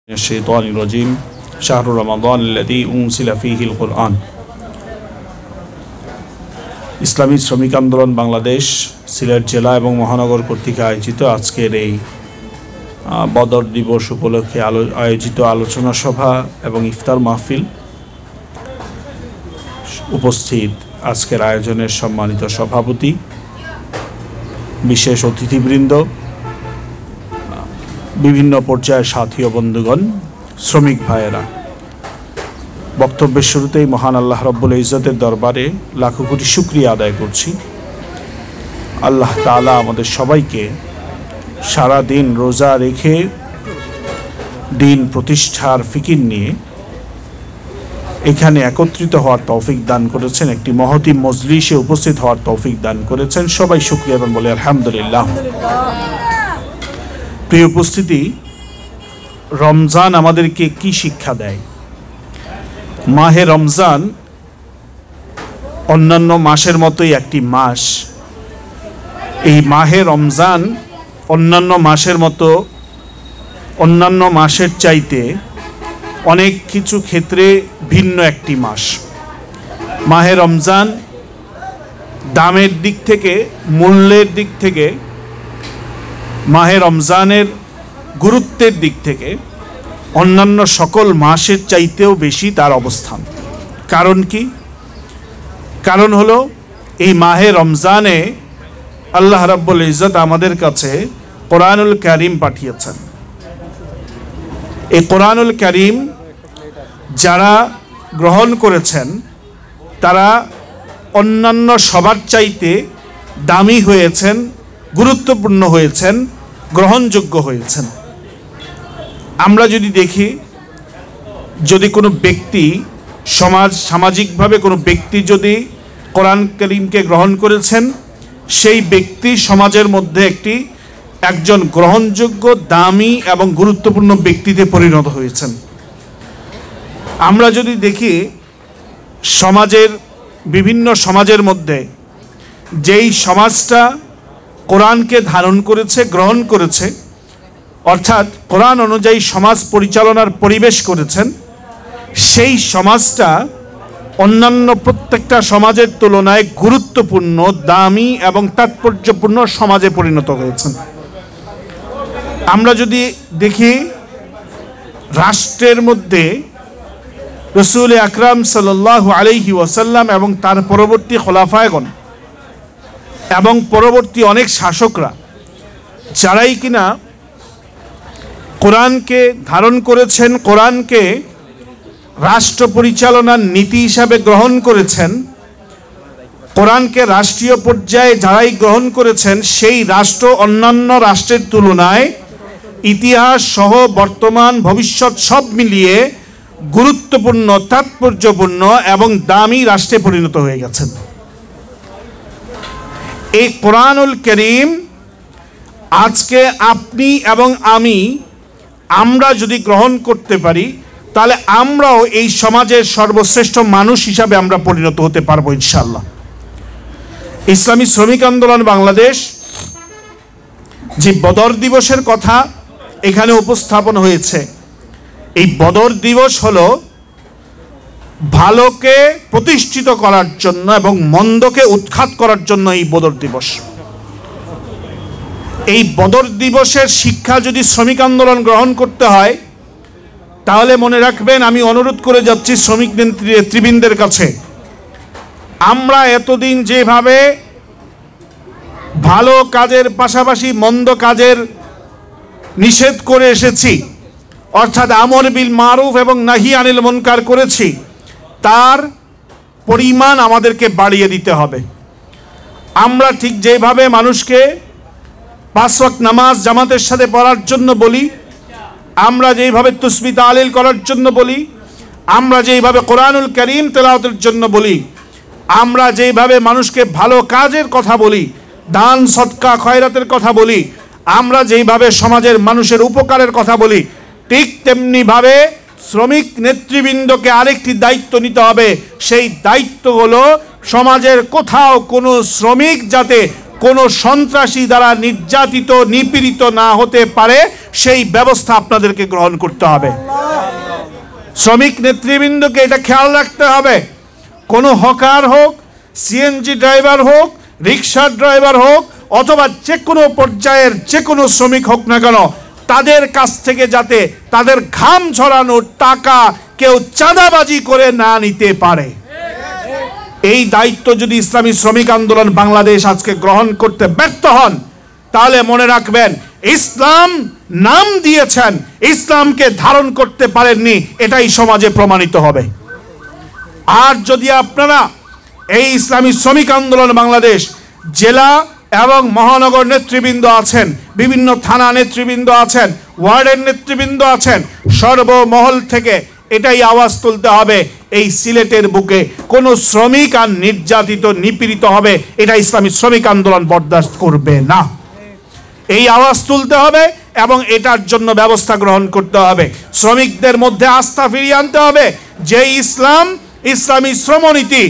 الشيطان الرجيم شهر رمضان الذي أنزل فيه القرآن ইসলামী শ্রমিক আন্দোলন বাংলাদেশ সিলেট জেলা এবং মহানগর কর্তৃক আয়োজিত আজকের এই বদর দিবস উপলক্ষে আয়োজিত আলোচনা সভা এবং ইফতার মাহফিল উপস্থিত আজকের আয়োজনের সম্মানিত সভাপতি, বিশেষ অতিথিবৃন্দ, বিভিন্ন পর্যায়ের সাথী ও বন্ধুগণ, শ্রমিক ভাইয়েরা, বক্তব্যের শুরুতেই মহান আল্লাহ রব্বুল ইজ্জতের দরবারে লাখো কোটি শুকরিয়া আদায় করছি। আল্লাহ তাআলা আমাদের সবাইকে সারা দিন রোজা রেখে দিন প্রতিষ্ঠার ফিকির নিয়ে এখানে একত্রিত হওয়ার তৌফিক দান করেছেন, একটি মহতী মজলিসে উপস্থিত হওয়ার তৌফিক দান করেছেন। সবাই শুকরিয়া এবং বলে আলহামদুলিল্লাহ। প্রিয় উপস্থিতি, রমজান আমাদেরকে কি শিক্ষা দেয়? মাহে রমজান অন্যান্য মাসের মতোই একটি মাস। এই মাহে রমজান অন্যান্য মাসের মতো, অন্যান্য মাসের চাইতে অনেক কিছু ক্ষেত্রে ভিন্ন একটি মাস। মাহে রমজান দামের দিক থেকে, মূল্যের দিক থেকে, মাহে রমজানের গুরুত্বের দিক থেকে অন্যান্য সকল মাসের চাইতেও বেশি তার অবস্থান। কারণ কি? কারণ হলো এই মাহে রমজানে আল্লাহ রাব্বুল ইজ্জত আমাদের কাছে কোরআনুল কারীম পাঠিয়েছেন। এই কোরআনুল কারীম যারা গ্রহণ করেছেন তারা অন্যান্য সবার চাইতে দামি হয়েছেন, গুরুত্বপূর্ণ হয়েছেন, গ্রহণযোগ্য হয়েছেন। আমরা যদি দেখি, যদি কোনো ব্যক্তি সামাজিকভাবে কোনো ব্যক্তি যদি কোরআন কারীমকে গ্রহণ করেছেন, সেই ব্যক্তি সমাজের মধ্যে একজন গ্রহণযোগ্য, দামি এবং গুরুত্বপূর্ণ ব্যক্তিতে পরিণত হয়েছেন। আমরা যদি দেখি সমাজের বিভিন্ন সমাজের মধ্যে যেই সমাজটা কোরআনকে ধারণ করেছে, গ্রহণ করেছে, অর্থাৎ কোরআন অনুযায়ী সমাজ পরিচালনার পরিবেশ করেছেন, সেই সমাজটা অন্যান্য প্রত্যেকটা সমাজের তুলনায় গুরুত্বপূর্ণ, দামি এবং তাৎপর্যপূর্ণ সমাজে পরিণত হয়েছেন। আমরা যদি দেখি রাষ্ট্রের মধ্যে রাসূল আকরাম সাল্লাল্লাহু আলাইহি ওয়াসাল্লাম এবং তার পরবর্তী খোলাফায়গণ এবং পরবর্তী অনেক শাসকরা, যারাই কিনা কোরআনকে ধারণ করেছেন, কোরআনকে রাষ্ট্র পরিচালনার নীতি হিসাবে গ্রহণ করেছেন, কোরআনকে রাষ্ট্রীয় পর্যায়ে যারাই গ্রহণ করেছেন, সেই রাষ্ট্র অন্যান্য রাষ্ট্রের তুলনায় ইতিহাস সহ বর্তমান ভবিষ্যৎ সব মিলিয়ে গুরুত্বপূর্ণ, তাৎপর্যপূর্ণ এবং দামি রাষ্ট্রে পরিণত হয়ে গেছেন। এই কোরআনুল কারীম আজকে আপনি এবং আমরা যদি গ্রহণ করতে পারি, তাহলে আমরাও এই সমাজের সর্বশ্রেষ্ঠ মানুষ হিসাবে আমরা পরিণত হতে পারবো ইনশাআল্লাহ। ইসলামী শ্রমিক আন্দোলন বাংলাদেশ যে বদর দিবসের কথা এখানে উপস্থাপন হয়েছে, এই বদর দিবস হলো ভালোকে প্রতিষ্ঠিত করার জন্য এবং মন্দকে উৎখাত করার জন্য এই বদর দিবস। এই বদর দিবসের শিক্ষা যদি শ্রমিক আন্দোলন গ্রহণ করতে হয়, তাহলে মনে রাখবেন, আমি অনুরোধ করে যাচ্ছি শ্রমিক নেতৃবৃন্দের কাছে, আমরা এতদিন যেভাবে ভালো কাজের পাশাপাশি মন্দ কাজের নিষেধ করে এসেছি, অর্থাৎ আমর বিল মারুফ এবং নাহি আনিল মুনকার করেছি, তার পরিমাণ আমাদেরকে বাড়িয়ে দিতে হবে। আমরা ঠিক যেভাবে মানুষকে 5 ওয়াক্ত নামাজ জামাতের সাথে পড়ার জন্য বলি, আমরা যেইভাবে তাসবিহ তাহলিল করার জন্য বলি, আমরা যেইভাবে কোরআনুল কারীম তেলাওয়াতের জন্য বলি, আমরা যেইভাবে মানুষকে ভালো কাজের কথা বলি, দান সদকা খয়রাতের কথা বলি, আমরা যেইভাবে সমাজের মানুষের উপকারের কথা বলি, ঠিক তেমনিভাবে শ্রমিক নেতৃবৃন্দকে আরেকটি দায়িত্ব নিতে হবে। সেই দায়িত্ব হলো সমাজের কোথাও কোনো শ্রমিক যাতে কোনো সন্ত্রাসী দ্বারা নির্যাতিত নিপীড়িত না হতে পারে সেই ব্যবস্থা আপনাদেরকে গ্রহণ করতে হবে। শ্রমিক নেতৃবৃন্দকে এটা খেয়াল রাখতে হবে, কোনো হকার হোক, সিএনজি ড্রাইভার হোক, রিক্সার ড্রাইভার হোক, অথবা যে কোনো পর্যায়ের যে কোনো শ্রমিক হোক না কেন, তাদের কাছ থেকে যাতে তাদের ঘাম ঝরানোর টাকা কেউ চাঁদাবাজি করে না নিতে পারে। এই দায়িত্ব যদি ইসলামী শ্রমিক আন্দোলন বাংলাদেশ আজকে গ্রহণ করতে ব্যর্থ হন, তাহলে মনে রাখবেন ইসলাম নাম দিয়েছেন, ইসলামকে ধারণ করতে পারেননি, এটাই সমাজে প্রমাণিত হবে। আর যদি আপনারা এই ইসলামী শ্রমিক আন্দোলন বাংলাদেশ জেলা এবং মহানগর নেতৃবৃন্দ আছেন, বিভিন্ন থানা নেতৃবৃন্দ আছেন, ওয়ার্ডের নেতৃবৃন্দ আছেন, সর্বমহল থেকে এটাই আওয়াজ তুলতে হবে, এই সিলেটের বুকে কোনো শ্রমিক আর নির্যাতিত নিপীড়িত হবে এটা ইসলামী শ্রমিক আন্দোলন বরদাস্ত করবে না। এই আওয়াজ তুলতে হবে এবং এটার জন্য ব্যবস্থা গ্রহণ করতে হবে। শ্রমিকদের মধ্যে আস্থা ফিরিয়ে আনতে হবে যে ইসলাম, ইসলামী শ্রমনীতি